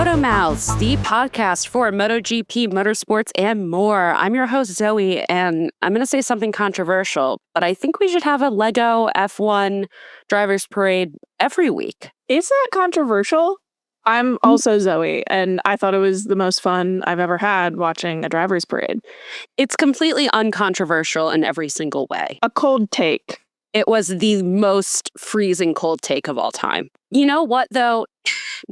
MotoMouths, the podcast for MotoGP, motorsports, and more. I'm your host, Zoe, and I'm going to say something controversial, but I think we should have a Lego F1 drivers parade every week. Is that controversial? I'm also Zoe, and I thought it was the most fun I've ever had watching a drivers parade. It's completely uncontroversial in every single way. A cold take. It was the most freezing cold take of all time. You know what, though?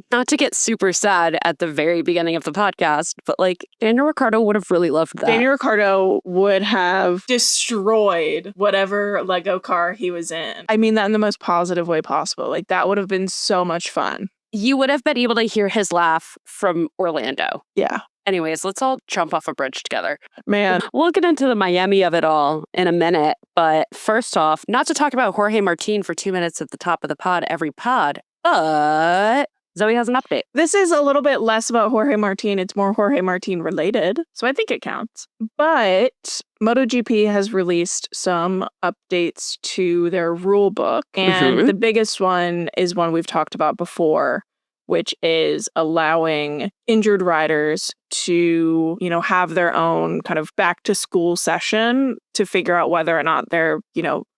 Not to get super sad at the very beginning of the podcast, but Daniel Ricciardo would have really loved that. Daniel Ricciardo would have destroyed whatever Lego car he was in. I mean that in the most positive way possible. That would have been so much fun. You would have been able to hear his laugh from Orlando. Yeah. Anyways, let's all jump off a bridge together. Man. We'll get into the Miami of it all in a minute. But first off, not to talk about Jorge Martin for 2 minutes at the top of the pod, every pod, but Zoe has an update. This is a little bit less about Jorge Martin. It's more Jorge Martin related. So I think it counts. But MotoGP has released some updates to their rule book. And the biggest one is one we've talked about before, which is allowing injured riders to, have their own kind of back to school session to figure out whether or not they're,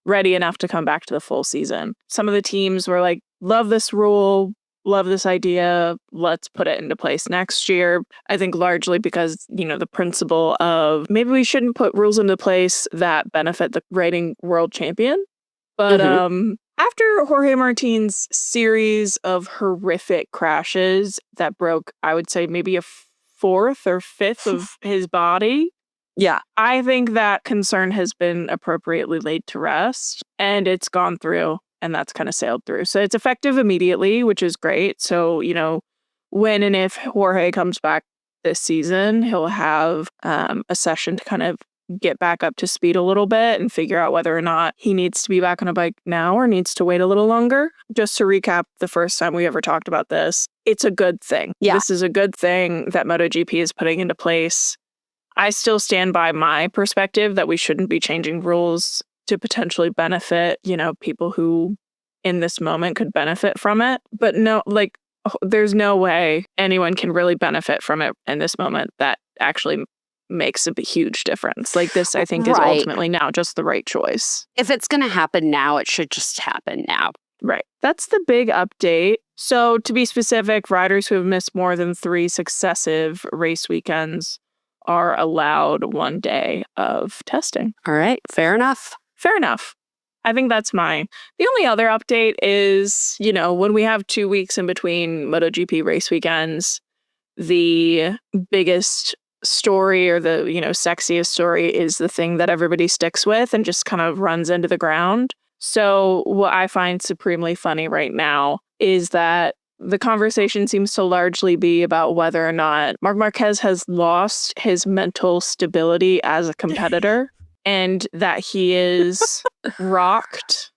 ready enough to come back to the full season. Some of the teams were like, love this rule, love this idea, let's put it into place next year. I think largely because, the principle of maybe we shouldn't put rules into place that benefit the reigning world champion. But after Jorge Martin's series of horrific crashes that broke, I would say maybe a fourth or fifth of his body. Yeah. I think that concern has been appropriately laid to rest, and it's gone through, and that's kind of sailed through. So it's effective immediately, which is great. So, when and if Jorge comes back this season, he'll have a session to kind of get back up to speed a little bit and figure out whether or not he needs to be back on a bike now or needs to wait a little longer. Just to recap the first time we ever talked about this, it's a good thing. Yeah. This is a good thing that MotoGP is putting into place. I still stand by my perspective that we shouldn't be changing rules to potentially benefit, people who in this moment could benefit from it. But no, there's no way anyone can really benefit from it in this moment that actually makes a huge difference. This, I think, is ultimately now just the right choice. If it's going to happen now, it should just happen now. Right. That's the big update. So to be specific, riders who have missed more than 3 successive race weekends are allowed 1 day of testing. All right. Fair enough. Fair enough. I think that's mine. The only other update is, when we have 2 weeks in between MotoGP race weekends, the biggest story or the, sexiest story is the thing that everybody sticks with and just kind of runs into the ground. So what I find supremely funny right now is that the conversation seems to largely be about whether or not Marc Marquez has lost his mental stability as a competitor and that he is rocked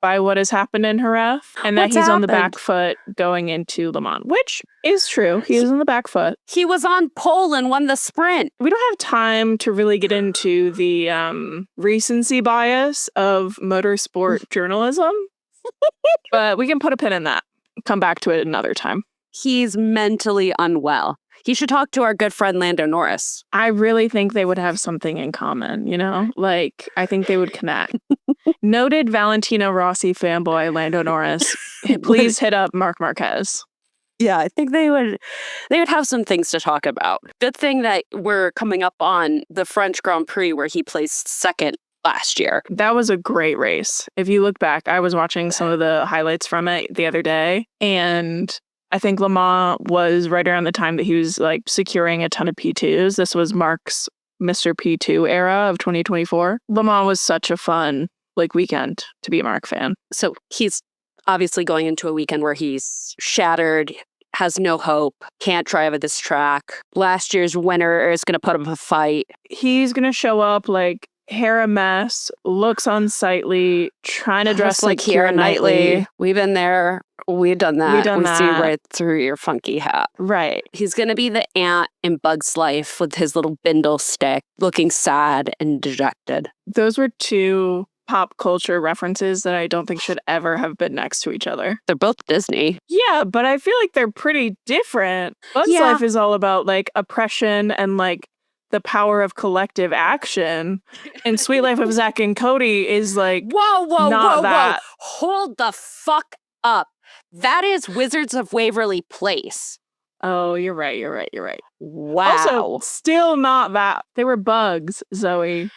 by what has happened in Jerez and that he's on the back foot going into Le Mans, which is true. He is on the back foot. He was on pole and won the sprint. We don't have time to really get into the recency bias of motorsport journalism, but we can put a pin in that. Come back to it another time. He's mentally unwell. He should talk to our good friend Lando Norris. I really think they would have something in common, I think they would connect. Noted Valentino Rossi fanboy Lando Norris, please hit up Marc Marquez. Yeah, I think they would have some things to talk about. Good thing that we're coming up on the French Grand Prix where he placed second last year. That was a great race. If you look back, I was watching some of the highlights from it the other day, and I think Le Mans was right around the time that he was securing a ton of P2s. This was Marc's Mr. P2 era of 2024. Le Mans was such a fun weekend to be a Marc fan. So he's obviously going into a weekend where he's shattered, has no hope, can't drive at this track. Last year's winner is going to put him a fight. He's going to show up hair a mess, looks unsightly, trying to dress like Keira Knightley. We've been there. We've done that. We see right through your funky hat. Right. He's going to be the ant in Bug's Life with his little bindle stick, looking sad and dejected. Those were 2 pop culture references that I don't think should ever have been next to each other. They're both Disney. Yeah, but I feel like they're pretty different. Bug's Yeah. Life is all about like oppression and like the power of collective action. And Sweet Life of Zack and Cody is like, whoa. Hold the fuck up. That is Wizards of Waverly Place. oh, you're right. Wow. Also, still not that. They were bugs, Zoe.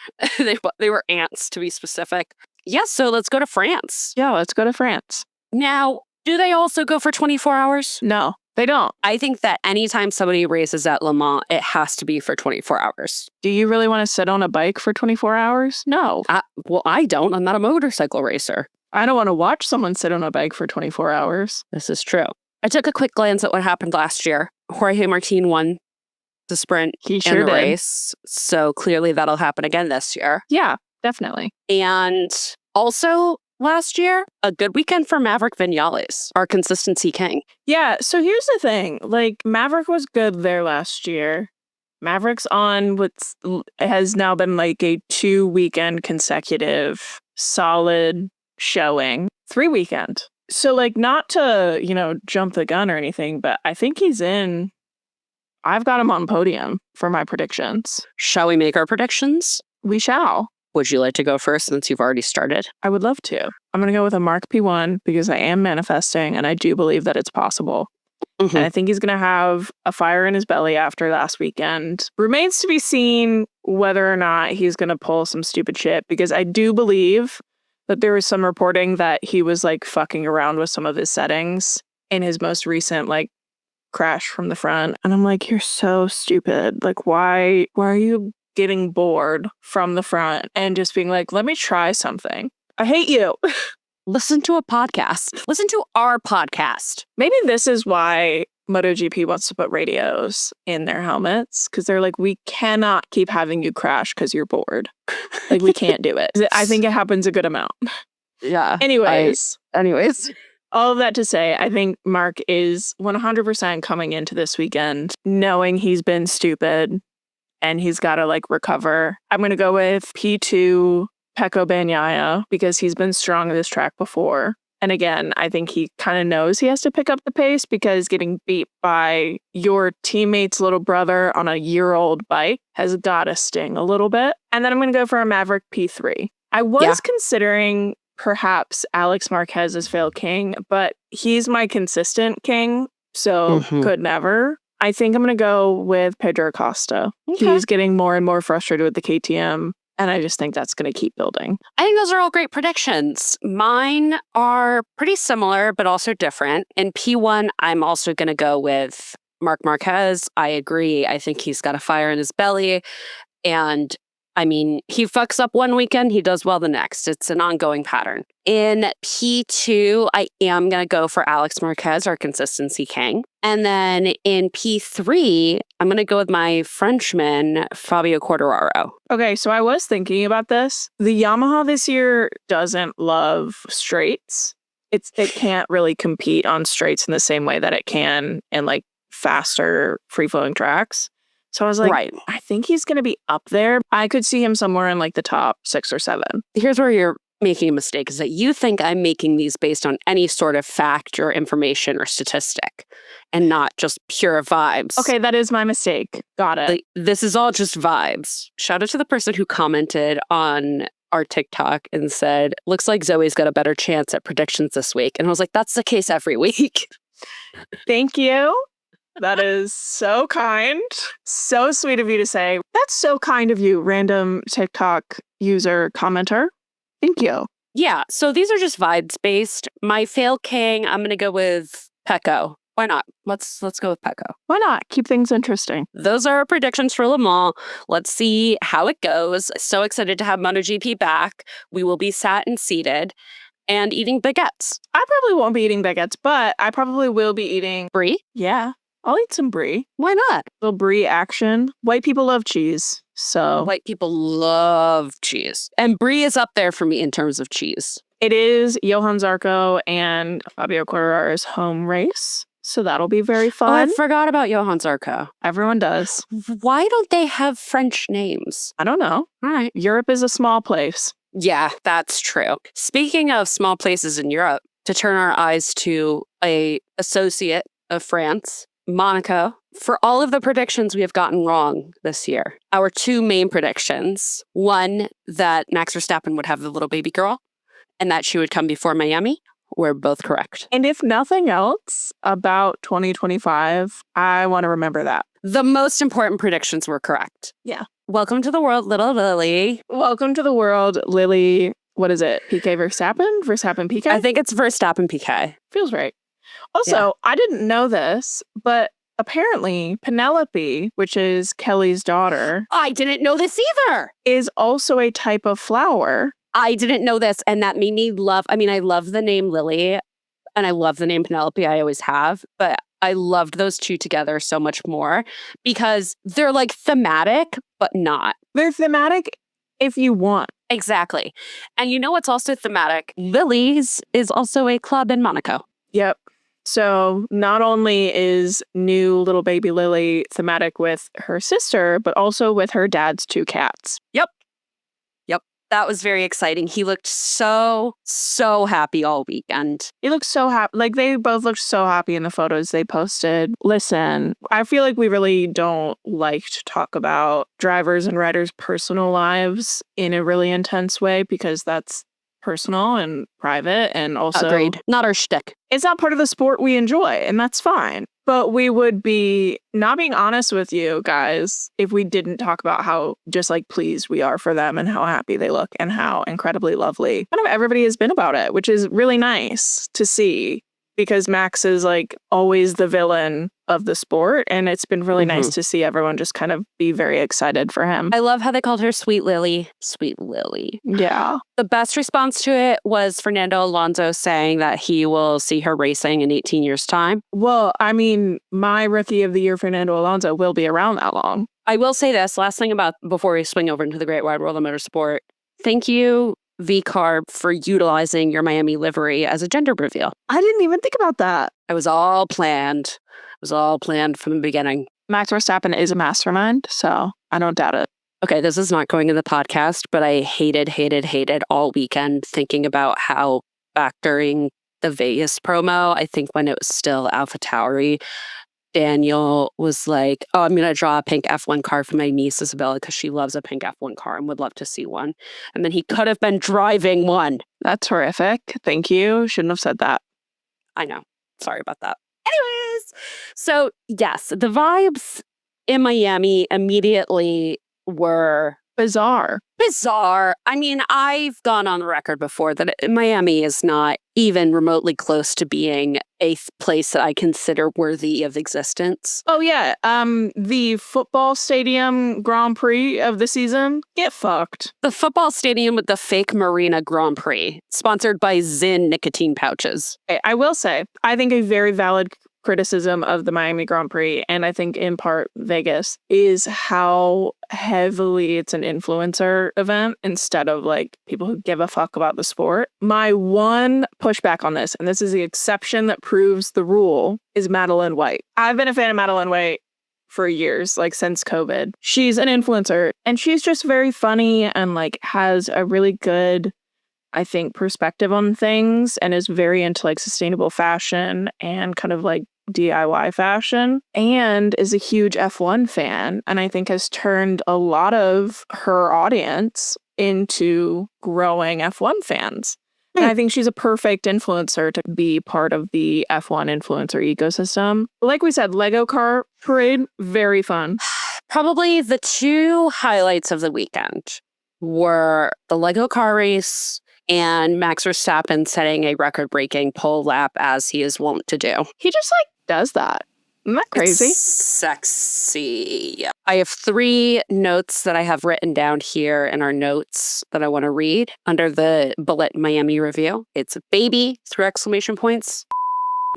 they were ants, to be specific. Yes, so let's go to France. Yeah, let's go to France. Now, do they also go for 24 hours? No, they don't. I think that anytime somebody races at Le Mans, it has to be for 24 hours. Do you really want to sit on a bike for 24 hours? No. Well, I don't. I'm not a motorcycle racer. I don't want to watch someone sit on a bike for 24 hours. This is true. I took a quick glance at what happened last year. Jorge Martin won the sprint He sure and the did. race. So clearly that'll happen again this year. Yeah, definitely. And also last year, a good weekend for Maverick Vinales, our consistency king. Yeah, so here's the thing. Like, Maverick was good there last year. Maverick's on what has now been like a 2-weekend consecutive solid showing. 3-weekend. So, like, not to, jump the gun or anything, but I think he's in. I've got him on podium for my predictions. Shall we make our predictions? We shall. Would you like to go first since you've already started? I would love to. I'm going to go with a Mark P1 because I am manifesting and I do believe that it's possible. Mhm. And I think he's going to have a fire in his belly after last weekend. Remains to be seen whether or not he's going to pull some stupid shit because I do believe that there was some reporting that he was like fucking around with some of his settings in his most recent like crash from the front. And I'm like, you're so stupid. Like, why are you getting bored from the front and just being like, let me try something? I hate you. Listen to a podcast. Listen to our podcast. Maybe this is why MotoGP wants to put radios in their helmets because they're like, we cannot keep having you crash because you're bored. Like, we can't do it. I think it happens a good amount. Yeah. Anyways, All of that to say, I think Mark is 100% coming into this weekend knowing he's been stupid and he's got to like recover. I'm going to go with P2 Pecco Bagnaia because he's been strong at this track before. And again, I think he kind of knows he has to pick up the pace because getting beat by your teammate's little brother on a year-old bike has got to sting a little bit. And then I'm going to go for a Maverick P3. I was considering perhaps Alex Marquez as fail king, but he's my consistent king, so could never. I think I'm going to go with Pedro Acosta. Okay. He's getting more and more frustrated with the KTM. And I just think that's going to keep building. I think those are all great predictions. Mine are pretty similar, but also different. In P1, I'm also going to go with Marc Marquez. I agree. I think he's got a fire in his belly. And I mean, he fucks up one weekend, he does well the next. It's an ongoing pattern. In P2, I am going to go for Alex Marquez, our consistency king. And then in P3, I'm going to go with my Frenchman, Fabio Quartararo. Okay, so I was thinking about this. The Yamaha this year doesn't love straights. It can't really compete on straights in the same way that it can in like faster free-flowing tracks. So I was like, Right. I think he's going to be up there. I could see him somewhere in like the top 6 or 7. Here's where you're making a mistake, is that you think I'm making these based on any sort of fact or information or statistic and not just pure vibes. Okay, that is my mistake. Got it. Like, this is all just vibes. Shout out to the person who commented on our TikTok and said, looks like Zoe's got a better chance at predictions this week. And I was like, that's the case every week. Thank you. That is so kind. So sweet of you to say. That's so kind of you, random TikTok user commenter. Thank you. Yeah, so these are just vibes based. My fail king, I'm going to go with Pecco. Why not? Let's go with Pecco. Why not? Keep things interesting. Those are our predictions for Le Mans. Let's see how it goes. So excited to have MotoGP back. We will be sat and seated and eating baguettes. I probably won't be eating baguettes, but I probably will be eating. Brie? Yeah, I'll eat some brie. Why not? Little brie action. White people love cheese, so White people love cheese. And brie is up there for me in terms of cheese. it is Johan Zarco and Fabio Quartararo's home race. So that'll be very Oh, fun. I forgot about Johan Zarco. Everyone does. Why don't they have French names? I don't know. All right. Europe is a small place. Yeah, that's true. Speaking of small places in Europe, to turn our eyes to a associate of France, Monaco, for all of the predictions we have gotten wrong this year. Our two main predictions, one, that Max Verstappen would have the little baby girl and that she would come before Miami, were both correct. And if nothing else about 2025, I want to remember that. The most important predictions were correct. Yeah. Welcome to the world, little Lily. Welcome to the world, Lily. What is it? PK Verstappen? Verstappen PK? I think it's Verstappen PK. Feels right. Also, I didn't know this, but apparently Penelope, which is Kelly's daughter, I didn't know this either. is also a type of flower. I didn't know this, and that made me love, I love the name Lily, and I love the name Penelope, I always have, but I loved those two together so much more because they're like thematic, but not. They're thematic if you want. Exactly. And you know what's also thematic? Lily's is also a club in Monaco. Yep. So not only is new little baby Lily thematic with her sister, but also with her dad's two cats. Yep. That was very exciting. He looked so happy all weekend. He looked so happy. Like, they both looked so happy in the photos they posted. Listen, I feel like we really don't like to talk about drivers and riders' personal lives in a really intense way because that's personal and private, and also Agreed. Not our shtick. It's not part of the sport we enjoy, and that's fine. But we would be not being honest with you guys if we didn't talk about how just like pleased we are for them and how happy they look and how incredibly lovely kind of everybody has been about it, which is really nice to see because Max is like always the villain of the sport. And it's been really nice to see everyone just kind of be very excited for him. I love how they called her Sweet Lily. Sweet Lily. Yeah. The best response to it was Fernando Alonso saying that he will see her racing in 18 years' time. Well, I mean, my rookie of the year, Fernando Alonso, will be around that long. I will say this, last thing about before we swing over into the great wide world of motorsport. Thank you, V-Carb, for utilizing your Miami livery as a gender reveal. I didn't even think about that. It was all planned. It was all planned from the beginning. Max Verstappen is a mastermind, so I don't doubt it. Okay, this is not going in the podcast, but I hated all weekend thinking about how back during the Vegas promo, I think when it was still AlphaTauri, Daniel was like, oh, I'm going to draw a pink F1 car for my niece Isabella because she loves a pink F1 car and would love to see one. And then he could have been driving one. That's horrific. Thank you. Shouldn't have said that. I know. Sorry about that. Anyways, so yes, the vibes in Miami immediately were bizarre. I mean, I've gone on the record before that Miami is not even remotely close to being a place that I consider worthy of existence. Oh, yeah. The football stadium Grand Prix of the season, get fucked. The football stadium with the fake Marina Grand Prix, sponsored by Zyn nicotine pouches. I will say, I think a very valid criticism of the Miami Grand Prix, and I think in part Vegas, is how heavily it's an influencer event instead of like people who give a fuck about the sport. My one pushback on this, and this is the exception that proves the rule, is Madeline White. I've been a fan of Madeline White for years, like since COVID. She's an influencer and she's just very funny and like has a really good, I think, perspective on things and is very into like sustainable fashion and kind of like DIY fashion and is a huge F1 fan and I think has turned a lot of her audience into growing F1 fans. And I think she's a perfect influencer to be part of the F1 influencer ecosystem. Like we said, Lego car parade, very fun. Probably the two highlights of the weekend were the Lego car race and Max Verstappen setting a record-breaking pole lap as he is wont to do. He just like does that. Isn't that crazy? It's sexy. I have 3 notes that I have written down here in our notes that I want to read under the bullet Miami review. It's baby, 3 exclamation points.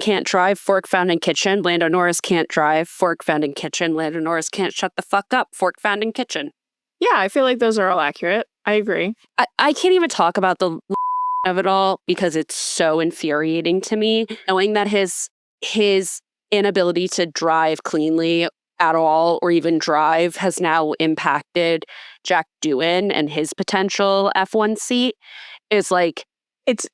Can't drive, fork found in kitchen. Lando Norris can't drive, fork found in kitchen. Lando Norris can't shut the fuck up, fork found in kitchen. Yeah, I feel like those are all accurate. I agree. I can't even talk about the of it all because it's so infuriating to me, knowing that his inability to drive cleanly at all or even drive has now impacted Jack Doohan and his potential F1 seat is like... It's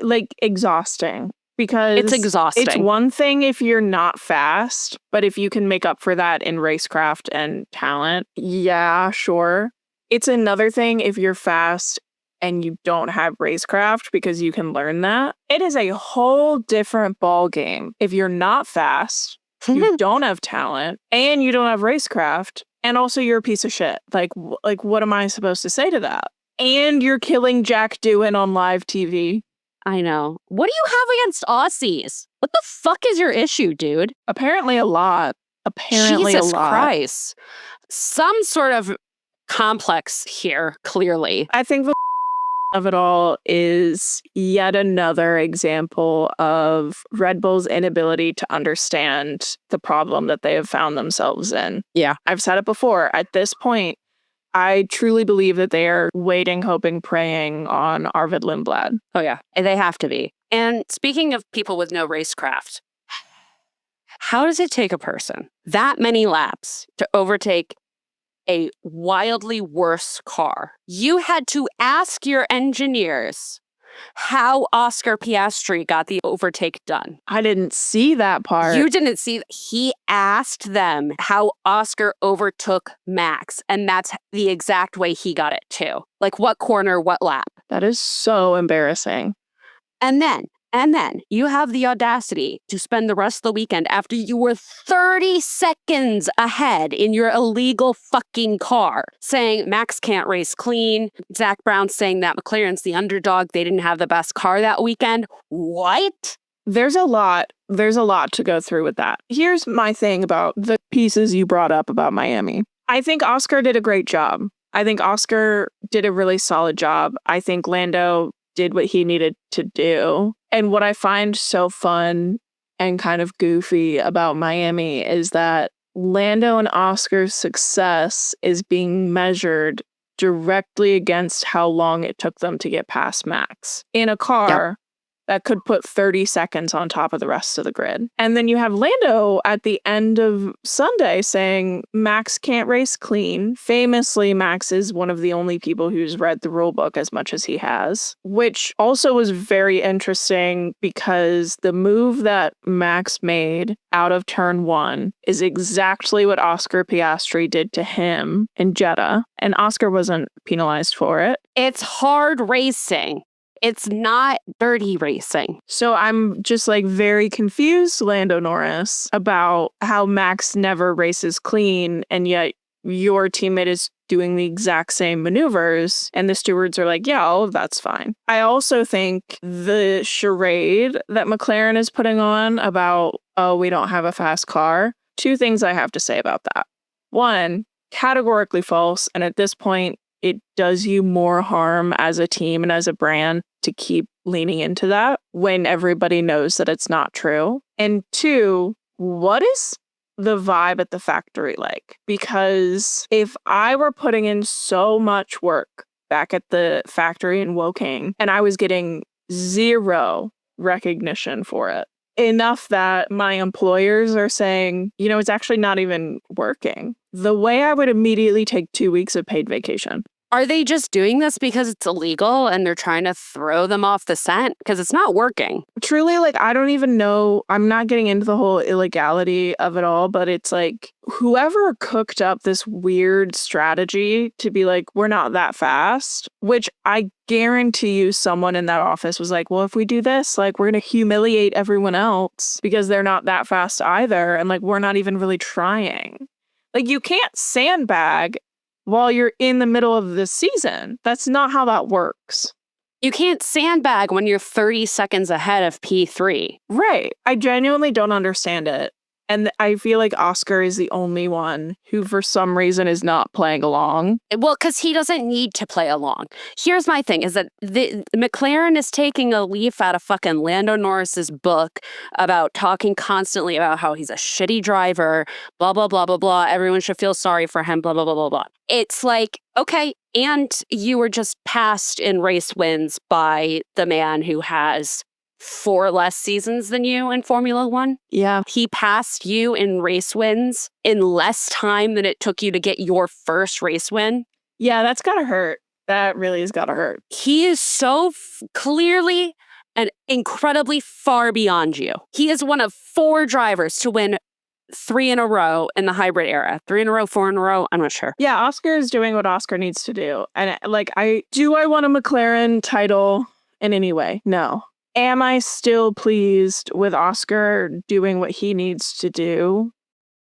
like exhausting because It's exhausting. It's one thing if you're not fast, but if you can make up for that in racecraft and talent, yeah, sure. It's another thing if you're fast and you don't have racecraft because you can learn that. It is a whole different ball game if you're not fast, you don't have talent, and you don't have racecraft, and also you're a piece of shit. Like what am I supposed to say to that? And you're killing Jack Doohan on live TV. I know. What do you have against Aussies? What the fuck is your issue, dude? Apparently a lot. Jesus Christ. Some sort of complex here, clearly. I think the of it all is yet another example of Red Bull's inability to understand the problem that they have found themselves in. Yeah. I've said it before. At this point, I truly believe that they are waiting, hoping, praying on Arvid Lindblad. Oh, yeah. They have to be. And speaking of people with no racecraft, how does it take a person that many laps to overtake a wildly worse car? You had to ask your engineers how Oscar Piastri got the overtake done. I didn't see that part. You didn't see. He asked them how Oscar overtook Max, and that's the exact way he got it too. Like what corner, what lap. That is so embarrassing. And then you have the audacity to spend the rest of the weekend after you were 30 seconds ahead in your illegal fucking car saying Max can't race clean. Zach Brown saying that McLaren's the underdog. They didn't have the best car that weekend. What? There's a lot to go through with that. Here's my thing about the pieces you brought up about Miami. I think Oscar did a great job. I think Oscar did a really solid job. I think Lando did what he needed to do. And what I find so fun and kind of goofy about Miami is that Lando and Oscar's success is being measured directly against how long it took them to get past Max in a car that could put 30 seconds on top of the rest of the grid. And then you have Lando at the end of Sunday saying Max can't race clean. Famously, Max is one of the only people who's read the rule book as much as he has, which also was very interesting because the move that Max made out of turn 1 is exactly what Oscar Piastri did to him in Jeddah, and Oscar wasn't penalized for it. It's hard racing. It's not dirty racing. So I'm just like very confused, Lando Norris, about how Max never races clean and yet your teammate is doing the exact same maneuvers and the stewards are like, yeah, all of that's fine. I also think the charade that McLaren is putting on about, oh, we don't have a fast car. 2 things I have to say about that. 1, categorically false. And at this point, it does you more harm as a team and as a brand to keep leaning into that when everybody knows that it's not true. And 2, what is the vibe at the factory like? Because if I were putting in so much work back at the factory in Woking and I was getting 0 recognition for it, enough that my employers are saying, you know, it's actually not even working, the way I would immediately take 2 weeks of paid vacation. Are they just doing this because it's illegal and they're trying to throw them off the scent? Because it's not working. Truly, like, I don't even know. I'm not getting into the whole illegality of it all, but it's like whoever cooked up this weird strategy to be like, we're not that fast, which I guarantee you someone in that office was like, well, if we do this, like, we're going to humiliate everyone else because they're not that fast either. And like, we're not even really trying. Like, you can't sandbag while you're in the middle of the season. That's not how that works. You can't sandbag when you're 30 seconds ahead of P3. Right. I genuinely don't understand it. And I feel like Oscar is the only one who, for some reason, is not playing along. Well, because he doesn't need to play along. Here's my thing, is that the McLaren is taking a leaf out of fucking Lando Norris's book about talking constantly about how he's a shitty driver, blah, blah, blah, blah, blah. Everyone should feel sorry for him, blah, blah, blah, blah, blah. It's like, okay, and you were just passed in race wins by the man who has 4 less seasons than you in Formula One. Yeah. He passed you in race wins in less time than it took you to get your first race win. Yeah, that's gotta hurt. That really has gotta hurt. He is so clearly and incredibly far beyond you. He is one of 4 drivers to win 3 in a row in the hybrid era. 3 in a row, 4 in a row, I'm not sure. Yeah, Oscar is doing what Oscar needs to do. And I want a McLaren title in any way? No. Am I still pleased with Oscar doing what he needs to do?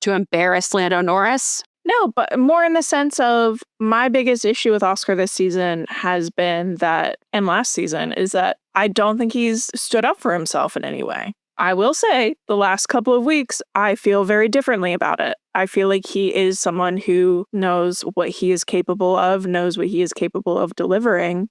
To embarrass Lando Norris? No, but more in the sense of my biggest issue with Oscar this season has been that, and last season, is that I don't think he's stood up for himself in any way. I will say the last couple of weeks, I feel very differently about it. I feel like he is someone who knows what he is capable of, knows what he is capable of delivering,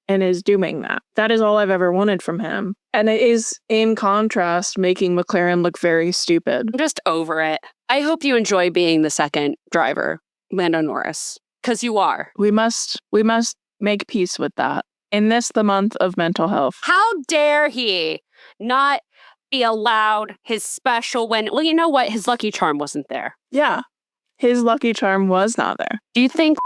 and is doing that. That is all I've ever wanted from him. And it is, in contrast, making McLaren look very stupid. I'm just over it. I hope you enjoy being the second driver, Lando Norris, because you are. We must make peace with that. In this, the month of mental health. How dare he not be allowed his special win? Well, you know what? His lucky charm wasn't there. Yeah. His lucky charm was not there. Do you think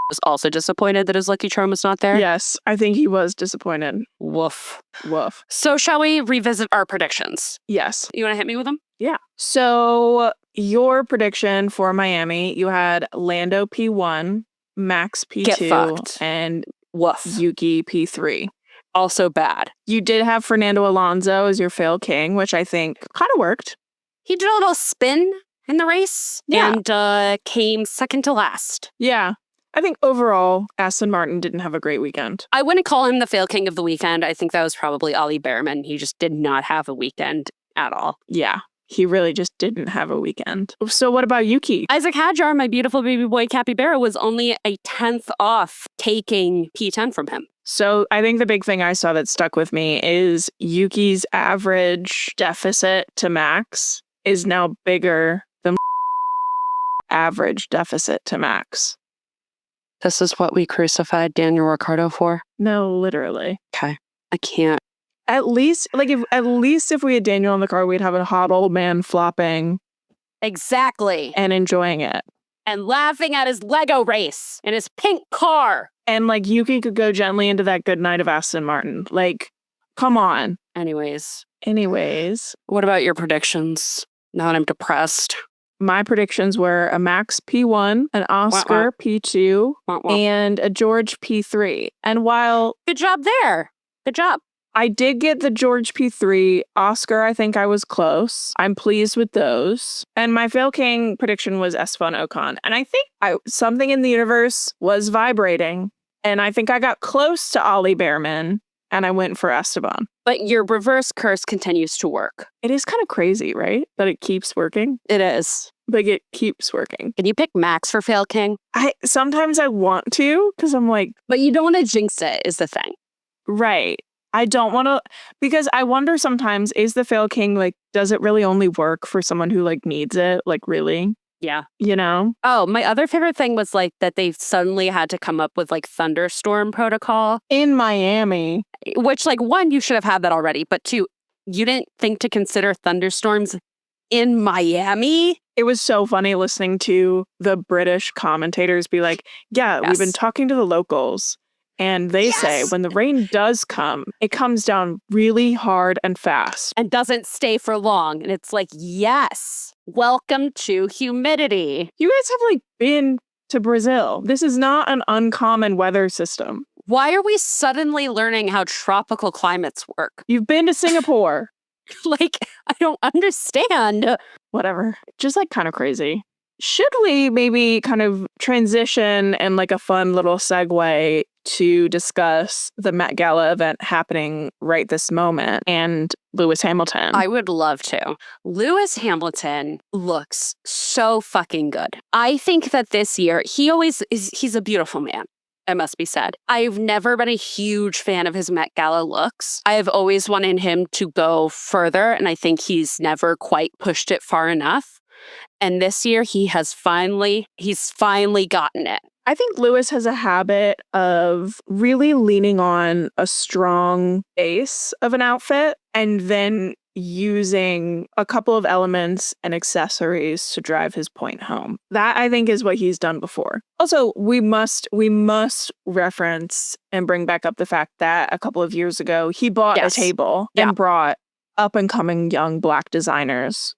was also disappointed that his lucky charm was not there? Yes, I think he was disappointed. Woof. Woof. So shall we revisit our predictions? Yes. You want to hit me with them? Yeah. So your prediction for Miami, you had Lando P1, Max P2, Get fucked. And Woof. Yuki P3. Also bad. You did have Fernando Alonso as your fail king, which I think kind of worked. He did a little spin in the race Yeah. and came second to last. Yeah. I think overall, Aston Martin didn't have a great weekend. I wouldn't call him the fail king of the weekend. I think that was probably Ollie Behrman. He just did not have a weekend at all. Yeah. He really just didn't have a weekend. So what about Yuki? Isaac Hadjar, my beautiful baby boy capybara, was only a 10th off taking P10 from him. So I think the big thing I saw that stuck with me is Yuki's average deficit to Max is now bigger than average deficit to Max. This is what we crucified Daniel Ricciardo for? No, literally. Okay. I can't. At least if we had Daniel in the car, we'd have a hot old man flopping. Exactly. And enjoying it. And laughing at his Lego race in his pink car. And Yuki could go gently into that good night of Aston Martin. Come on. Anyways. What about your predictions? Now that I'm depressed. My predictions were a Max P1, an Oscar P2, and a George P3. And while... Good job there. Good job. I did get the George P3. Oscar, I think I was close. I'm pleased with those. And my fail king prediction was Esteban Ocon. And I think something in the universe was vibrating. And I think I got close to Ollie Behrman. And I went for Esteban. But your reverse curse continues to work. It is kind of crazy, right? That it keeps working. It is. It keeps working. Can you pick Max for fail king? Sometimes I want to, because I'm like... But you don't want to jinx it, is the thing. Right. I don't want to... Because I wonder sometimes, is the fail king, does it really only work for someone who, needs it? Really? Yeah. You know? Oh, my other favorite thing was that they suddenly had to come up with thunderstorm protocol. In Miami. Which 1, you should have had that already. But 2, you didn't think to consider thunderstorms in Miami? It was so funny listening to the British commentators be like, yeah, we've been talking to the locals. And they say when the rain does come, it comes down really hard and fast. And doesn't stay for long. And it's yes, welcome to humidity. You guys have been to Brazil. This is not an uncommon weather system. Why are we suddenly learning how tropical climates work? You've been to Singapore. I don't understand. Whatever. Just kind of crazy. Should we maybe kind of transition and a fun little segue to discuss the Met Gala event happening right this moment and Lewis Hamilton? I would love to. Lewis Hamilton looks so fucking good. I think that this year, he's a beautiful man. It must be said. I've never been a huge fan of his Met Gala looks. I've always wanted him to go further, and I think he's never quite pushed it far enough. And this year, he's finally gotten it. I think Lewis has a habit of really leaning on a strong base of an outfit and then using a couple of elements and accessories to drive his point home. That, I think, is what he's done before. Also, we must reference and bring back up the fact that a couple of years ago, he bought a table and brought up-and-coming young Black designers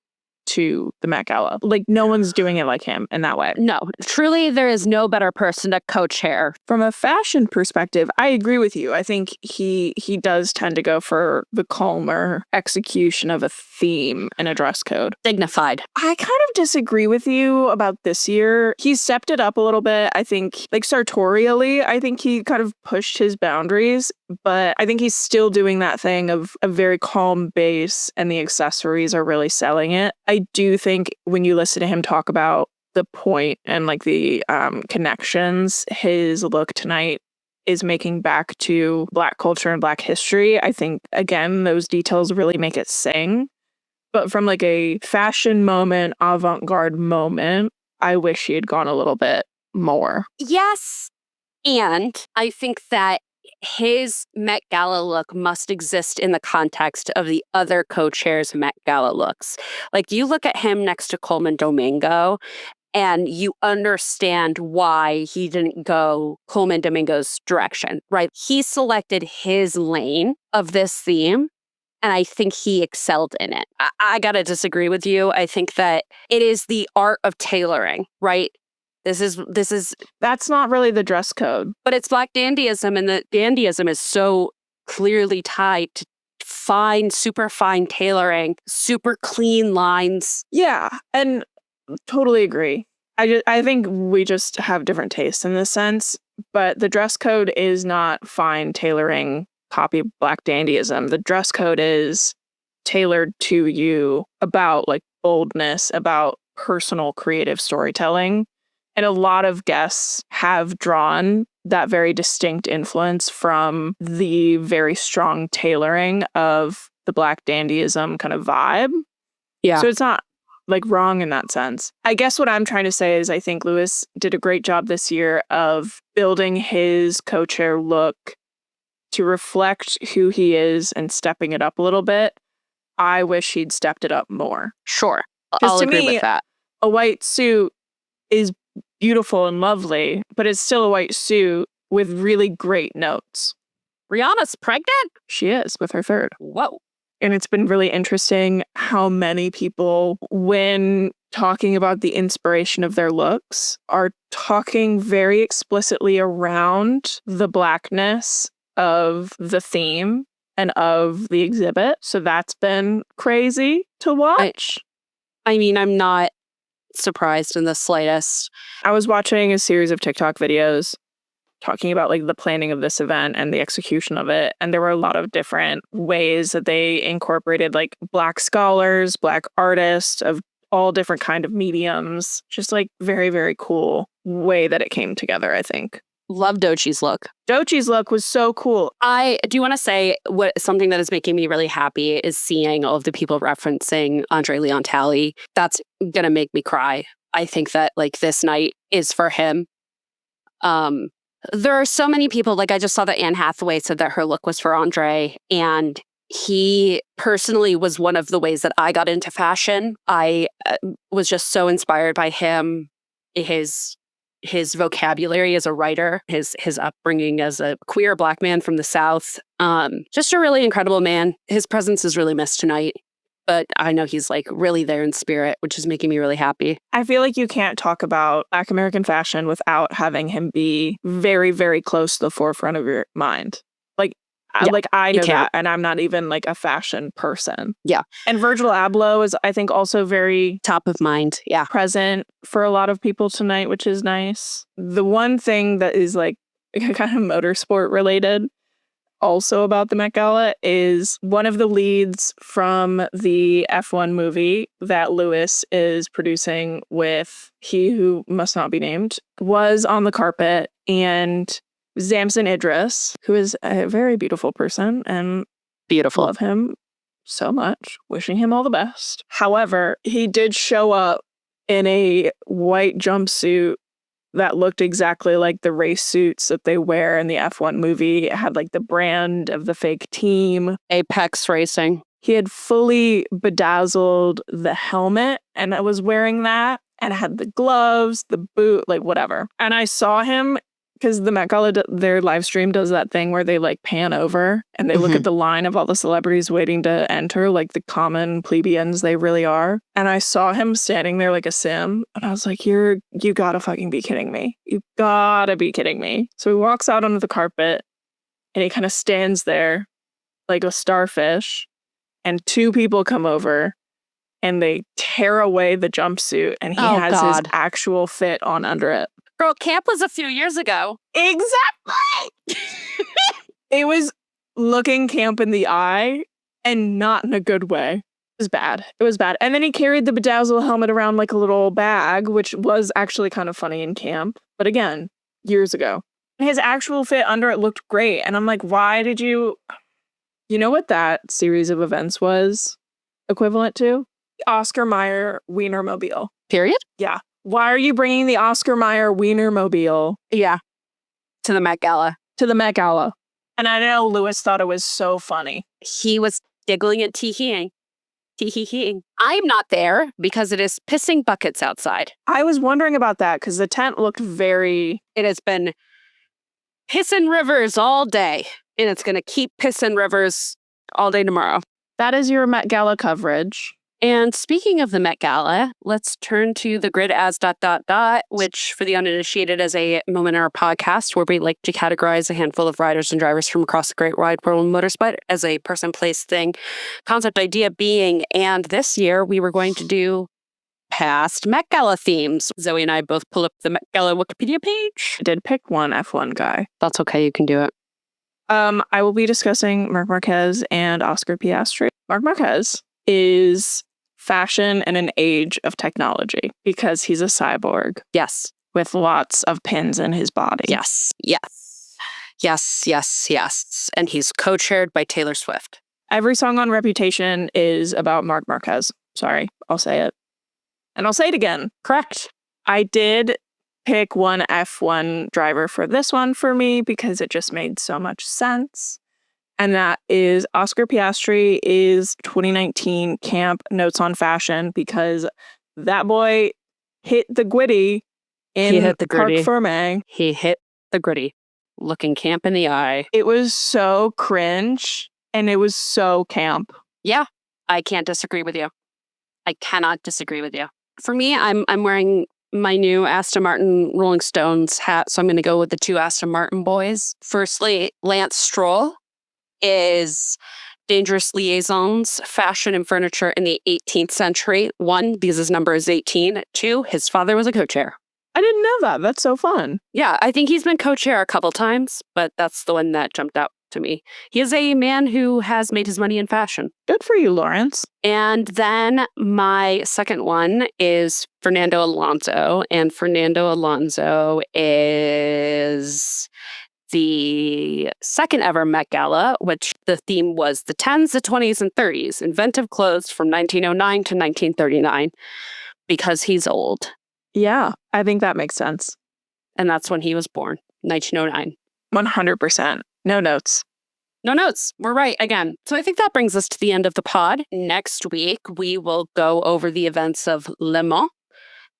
to the Met Gala. Like, no one's doing it like him in that way. No, truly, there is no better person to co-chair. From a fashion perspective, I agree with you. I think he does tend to go for the calmer execution of a theme and a dress code. Dignified. I kind of disagree with you about this year. He stepped it up a little bit. I think, like, sartorially, I think he kind of pushed his boundaries, but I think he's still doing that thing of a very calm base, and the accessories are really selling it. I do think when you listen to him talk about the point and like the connections his look tonight is making back to Black culture and Black history, I think, again, those details really make it sing. But from like a fashion moment, avant-garde moment, I wish he had gone a little bit more. Yes. And I think that his Met Gala look must exist in the context of the other co-chairs' Met Gala looks. Like, you look at him next to Coleman Domingo, and you understand why he didn't go Coleman Domingo's direction, right? He selected his lane of this theme, and I think he excelled in it. I gotta disagree with you. I think that it is the art of tailoring, right? This is That's not really the dress code. But it's Black dandyism, and the dandyism is so clearly tied to fine, super fine tailoring, super clean lines. Yeah, and totally agree. I think we just have different tastes in this sense, but the dress code is not fine tailoring, copy Black dandyism. The dress code is tailored to you about like boldness, about personal creative storytelling. And a lot of guests have drawn that very distinct influence from the very strong tailoring of the Black dandyism kind of vibe. Yeah. So it's not like wrong in that sense. I guess what I'm trying to say is I think Lewis did a great job this year of building his co-chair look to reflect who he is and stepping it up a little bit. I wish he'd stepped it up more. Sure. I'll agree with that. A white suit is beautiful and lovely, but it's still a white suit with really great notes. Rihanna's pregnant? She is, with her third. Whoa. And it's been really interesting how many people, when talking about the inspiration of their looks, are talking very explicitly around the Blackness of the theme and of the exhibit. So that's been crazy to watch. I mean, I'm not surprised in the slightest. I was watching a series of TikTok videos talking about like the planning of this event and the execution of it. And there were a lot of different ways that they incorporated like Black scholars, Black artists of all different kind of mediums. Just like very, very cool way that it came together, I think. Love Doechie's look. Doechie's look was so cool. I do want to say something that is making me really happy is seeing all of the people referencing Andre Leon Talley. That's going to make me cry. I think that like this night is for him. There are so many people, like I just saw that Anne Hathaway said that her look was for Andre, and he personally was one of the ways that I got into fashion. I was just so inspired by him, his vocabulary as a writer, his upbringing as a queer Black man from the South. Just a really incredible man. His presence is really missed tonight, but I know he's like really there in spirit, which is making me really happy. I feel like you can't talk about Black American fashion without having him be very, very close to the forefront of your mind. I know that, and I'm not even like a fashion person. Yeah. And Virgil Abloh is, I think, also very top of mind. Yeah. Present for a lot of people tonight, which is nice. The one thing that is like kind of motorsport related also about the Met Gala is one of the leads from the F1 movie that Lewis is producing with He Who Must Not Be Named was on the carpet, and Zamzin Idris, who is a very beautiful person and beautiful, love him so much, wishing him all the best. However, he did show up in a white jumpsuit that looked exactly like the race suits that they wear in the F1 movie. It had like the brand of the fake team. Apex Racing. He had fully bedazzled the helmet, and I was wearing that, and had the gloves, the boot, like whatever. And I saw him, because the Met Gala, their live stream does that thing where they like pan over and they look at the line of all the celebrities waiting to enter, like the common plebeians they really are. And I saw him standing there like a sim, and I was like, you gotta fucking be kidding me. You gotta be kidding me. So he walks out onto the carpet, and he kind of stands there like a starfish, and two people come over and they tear away the jumpsuit, and he has his actual fit on under it. Girl, camp was a few years ago. Exactly. It was looking camp in the eye, and not in a good way. It was bad. It was bad. And then he carried the bedazzled helmet around like a little bag, which was actually kind of funny in camp. But again, years ago. His actual fit under it looked great. And I'm like, why did you... You know what that series of events was equivalent to? The Oscar Mayer Wienermobile. Period? Yeah. Why are you bringing the Oscar Mayer Wienermobile? Yeah. To the Met Gala. To the Met Gala. And I know Lewis thought it was so funny. He was giggling and tee-heeing. Tee-hee-heeing. I'm not there because it is pissing buckets outside. I was wondering about that because the tent looked very... It has been pissing rivers all day. And it's going to keep pissing rivers all day tomorrow. That is your Met Gala coverage. And speaking of the Met Gala, let's turn to the grid as ... which for the uninitiated is a moment in our podcast where we like to categorize a handful of riders and drivers from across the great wide world of motorsport as a person, place, thing, concept, idea, being. And this year we were going to do past Met Gala themes. Zoe and I both pull up the Met Gala Wikipedia page. I did pick one F1 guy. That's okay, you can do it. I will be discussing Marc Marquez and Oscar Piastri. Marc Marquez is fashion in an age of technology because he's a cyborg. Yes. With lots of pins in his body. Yes. Yes. Yes, yes, yes. And he's co-chaired by Taylor Swift. Every song on Reputation is about Marc Marquez. Sorry, I'll say it. And I'll say it again. Correct. I did pick one F1 driver for this one for me because it just made so much sense. And that is Oscar Piastri is 2019 Camp Notes on Fashion because that boy hit the gritty in Parc Ferme. He hit the gritty, looking camp in the eye. It was so cringe and it was so camp. Yeah, I can't disagree with you. I cannot disagree with you. For me, I'm wearing my new Aston Martin Rolling Stones hat, so I'm going to go with the two Aston Martin boys. Firstly, Lance Stroll is Dangerous Liaisons, fashion and furniture in the 18th century. 1, because his number is 18. 2, his father was a co-chair. I didn't know that. That's so fun. Yeah, I think he's been co-chair a couple times, but that's the one that jumped out to me. He is a man who has made his money in fashion. Good for you, Lawrence. And then my second one is Fernando Alonso. And Fernando Alonso is the second ever Met Gala, which the theme was the 10s, the 20s, and 30s. Inventive clothes from 1909 to 1939 because he's old. Yeah, I think that makes sense. And that's when he was born, 1909. 100%. No notes. No notes. We're right again. So I think that brings us to the end of the pod. Next week, we will go over the events of Le Mans,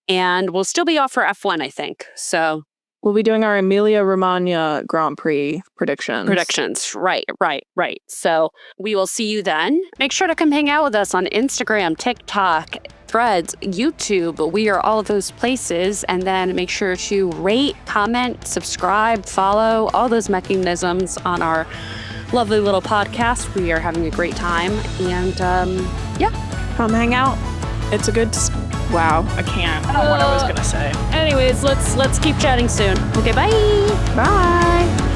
and we'll still be off for F1, I think. So we'll be doing our Emilia-Romagna Grand Prix predictions. Right. So we will see you then. Make sure to come hang out with us on Instagram, TikTok, Threads, YouTube. We are all of those places. And then make sure to rate, comment, subscribe, follow, all those mechanisms on our lovely little podcast. We are having a great time. And yeah, come hang out. It's a good... Wow, I can't. I don't know what I was going to say. Anyways, let's keep chatting soon. Okay, bye. Bye.